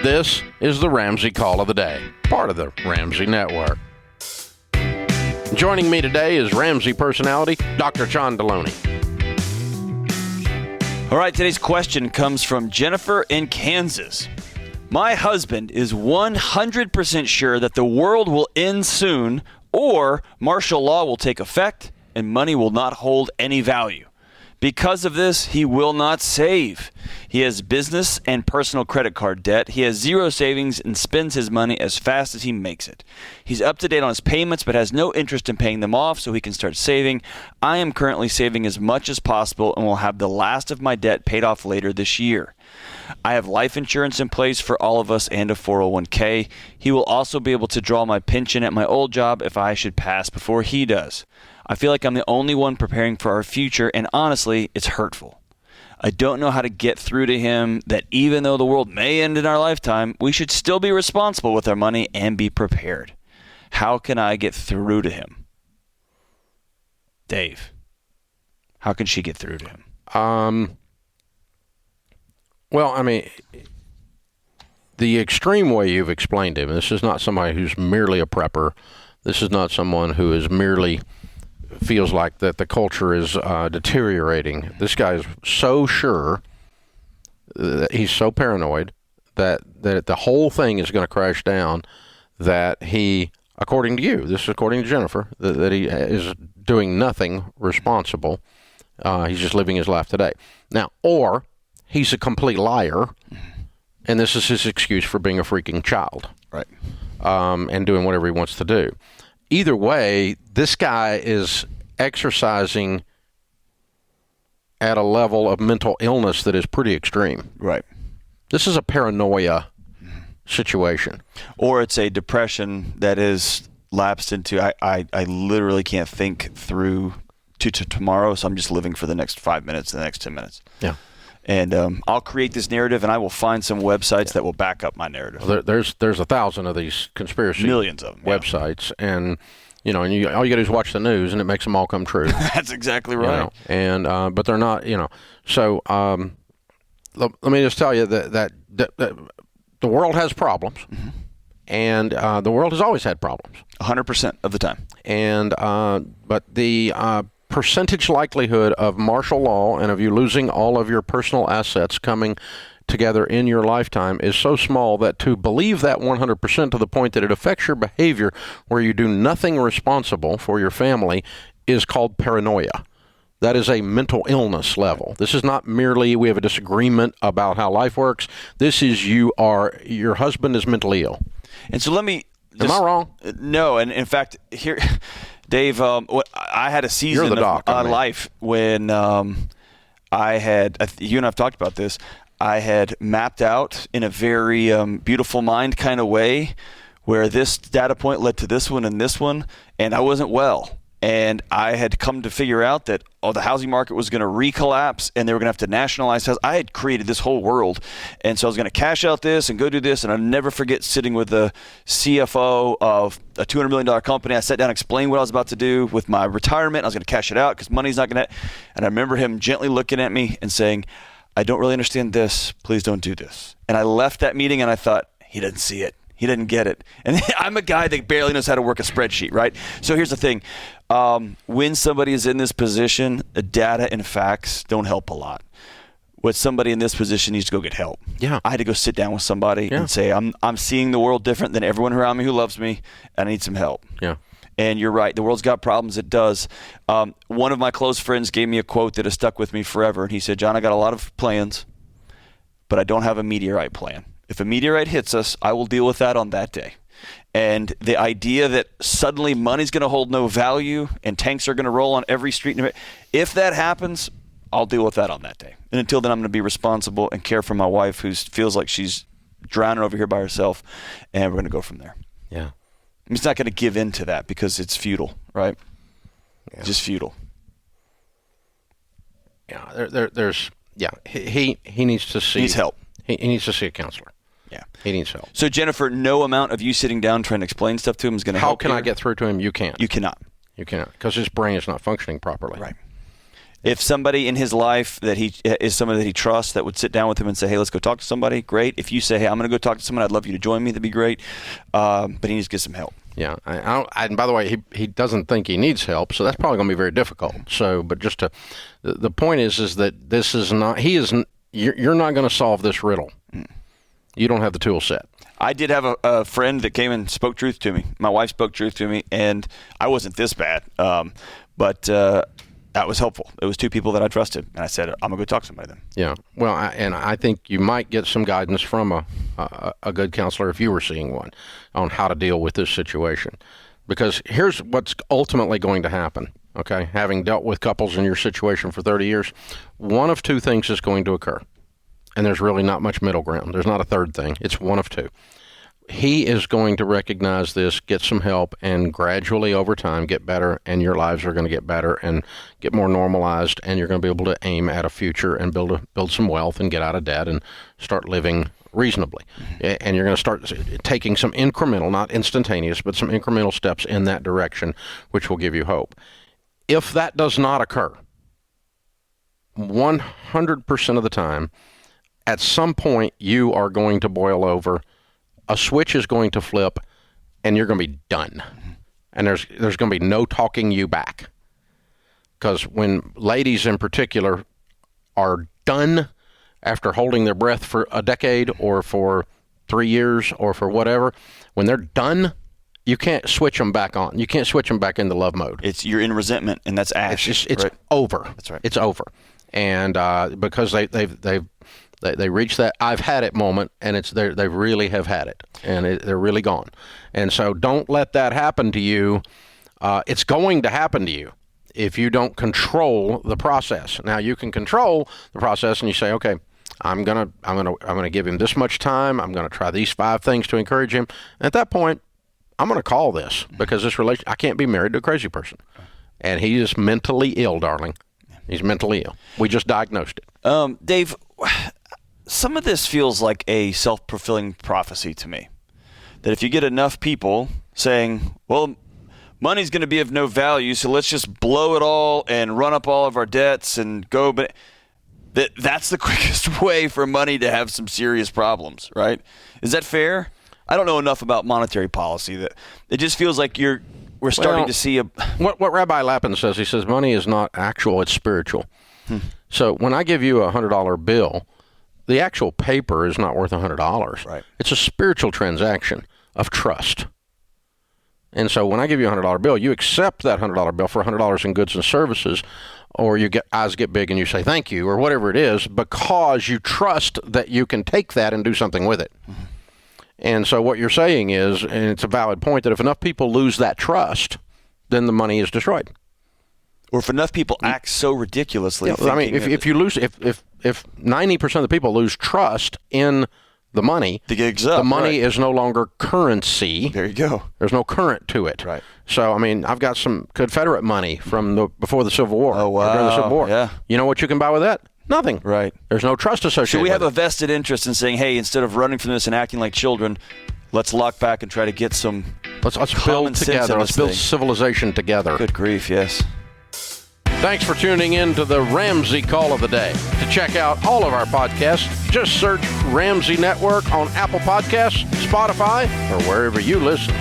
This is the Ramsey Call of the Day, part of the Ramsey Network. Joining me today is Ramsey personality, Dr. John Deloney. All right, today's question comes from Jennifer in Kansas. My husband is 100% sure that the world will end soon or martial law will take effect and money will not hold any value. Because of this, he will not save. He has business and personal credit card debt. He has zero savings and spends his money as fast as he makes it. He's up to date on his payments but has no interest in paying them off so he can start saving. I am currently saving as much as possible and will have the last of my debt paid off later this year. I have life insurance in place for all of us and a 401k. He will also be able to draw my pension at my old job if I should pass before he does. I feel like I'm the only one preparing for our future, and honestly, it's hurtful. I don't know how to get through to him that even though the world may end in our lifetime, we should still be responsible with our money and be prepared. How can I get through to him? Dave, how can she get through to him? Well, I mean, the extreme way you've explained him, this is not somebody who's merely a prepper. This is not someone who is merely feels like that the culture is deteriorating. This guy is so sure that he's so paranoid that the whole thing is going to crash down, that he, according to you, this is according to Jennifer, that he is doing nothing responsible. He's just living his life today. Now, or he's a complete liar, and this is his excuse for being a freaking child. Right. And doing whatever he wants to do. Either way, this guy is exercising at a level of mental illness that is pretty extreme. Right. This is a paranoia situation. Or it's a depression that is lapsed into, I literally can't think through to tomorrow, so I'm just living for the next 5 minutes, the next 10 minutes. Yeah. And I'll create this narrative, and I will find some websites that will back up my narrative. Well, there's 1,000 of these conspiracy millions of them, websites, and all you got to do is watch the news, and it makes them all come true. That's exactly right. And but they're not, So let me just tell you that the world has problems, and the world has always had problems. 100% of the time. And but the percentage likelihood of martial law and of you losing all of your personal assets coming together in your lifetime is so small that to believe that 100% to the point that it affects your behavior where you do nothing responsible for your family is called paranoia. That is a mental illness level. This is not merely we have a disagreement about how life works. This is your husband is mentally ill. And so let me... Am I wrong? No, and in fact, here... Dave, I had a season of life when I had, you and I have talked about this, I had mapped out in a very beautiful mind kind of way where this data point led to this one and this one, and I wasn't well. And I had come to figure out that the housing market was going to recollapse and they were going to have to nationalize houses. I had created this whole world. And so I was going to cash out this and go do this. And I'll never forget sitting with the CFO of a $200 million company. I sat down and explained what I was about to do with my retirement. I was going to cash it out because money's not going to. And I remember him gently looking at me and saying, I don't really understand this. Please don't do this. And I left that meeting and I thought, he doesn't see it. He didn't get it. And I'm a guy that barely knows how to work a spreadsheet, right? So here's the thing. When somebody is in this position, the data and facts don't help a lot. What somebody in this position needs to go get help. Yeah. I had to go sit down with somebody and say, I'm seeing the world different than everyone around me who loves me, and I need some help. Yeah. And you're right. The world's got problems. It does. One of my close friends gave me a quote that has stuck with me forever. And he said, John, I got a lot of plans, but I don't have a meteorite plan. If a meteorite hits us, I will deal with that on that day. And the idea that suddenly money's going to hold no value and tanks are going to roll on every street, if that happens, I'll deal with that on that day. And until then, I'm going to be responsible and care for my wife who feels like she's drowning over here by herself, and we're going to go from there. Yeah. I'm just not going to give in to that because it's futile, right? Yeah. Just futile. Yeah, he needs to see. He needs help. He needs to see a counselor. Yeah. He needs help. So, Jennifer, no amount of you sitting down trying to explain stuff to him is going to help. How can I get through to him? You can't. You cannot. You cannot, because his brain is not functioning properly. Right. If somebody in his life that he is somebody that he trusts that would sit down with him and say, hey, let's go talk to somebody, great. If you say, hey, I'm going to go talk to someone, I'd love you to join me, that'd be great. But he needs to get some help. Yeah. And by the way, he doesn't think he needs help, so that's probably going to be very difficult. So, but just to, the point is that this is not, you're not going to solve this riddle. You don't have the tool set. I did have a friend that came and spoke truth to me. My wife spoke truth to me, and I wasn't this bad. But that was helpful. It was two people that I trusted, and I said, I'm going to go talk to somebody then. Yeah. Well, I think you might get some guidance from a good counselor if you were seeing one on how to deal with this situation. Because here's what's ultimately going to happen, okay? Having dealt with couples in your situation for 30 years, one of two things is going to occur. And there's really not much middle ground. There's not a third thing. It's one of two. He is going to recognize this, get some help, and gradually over time get better, and your lives are going to get better and get more normalized, and you're going to be able to aim at a future and build some wealth and get out of debt and start living reasonably. And you're going to start taking some incremental, not instantaneous, but some incremental steps in that direction, which will give you hope. If that does not occur, 100% of the time, at some point, you are going to boil over, a switch is going to flip, and you're going to be done. And there's going to be no talking you back. Because when ladies in particular are done after holding their breath for a decade or for 3 years or for whatever, when they're done, you can't switch them back on. You can't switch them back into love mode. You're in resentment, and that's ash. It's right? over. That's right. It's over. And because they reach that I've had it moment, and they really have had it, and they're really gone. And so don't let that happen to you. It's going to happen to you if you don't control the process. Now you can control the process, and you say, okay, I'm gonna give him this much time. I'm gonna try these 5 things to encourage him. And at that point, I'm gonna call this because this relation. I can't be married to a crazy person, and he is mentally ill, darling. He's mentally ill. We just diagnosed it. Dave, some of this feels like a self-fulfilling prophecy to me. That if you get enough people saying, well, money's going to be of no value, so let's just blow it all and run up all of our debts and go. But that's the quickest way for money to have some serious problems, right? Is that fair? I don't know enough about monetary policy. That it just feels like we're starting to see what Rabbi Lappin says. He says money is not actual, it's spiritual. So when I give you a $100 bill, the actual paper is not worth $100. Right. It's a spiritual transaction of trust. And so when I give you a $100 bill, you accept that $100 bill for $100 in goods and services, or you eyes get big and you say thank you, or whatever it is, because you trust that you can take that and do something with it. Mm-hmm. And so what you're saying is, and it's a valid point, that if enough people lose that trust, then the money is destroyed. Or if enough people act so ridiculously. Yeah, I mean, if you lose, if 90% of the people lose trust in the money, the money is no longer currency. There you go. There's no current to it. Right. So, I mean, I've got some Confederate money from before the Civil War. Oh, wow. During the Civil War. Yeah. You know what you can buy with that? Nothing. Right. There's no trust associated Should we have with a vested interest in saying, hey, instead of running from this and acting like children, let's lock back and try to get some Let's build together. Let's build civilization together. Good grief, yes. Thanks for tuning in to the Ramsey Call of the Day. To check out all of our podcasts, just search Ramsey Network on Apple Podcasts, Spotify, or wherever you listen.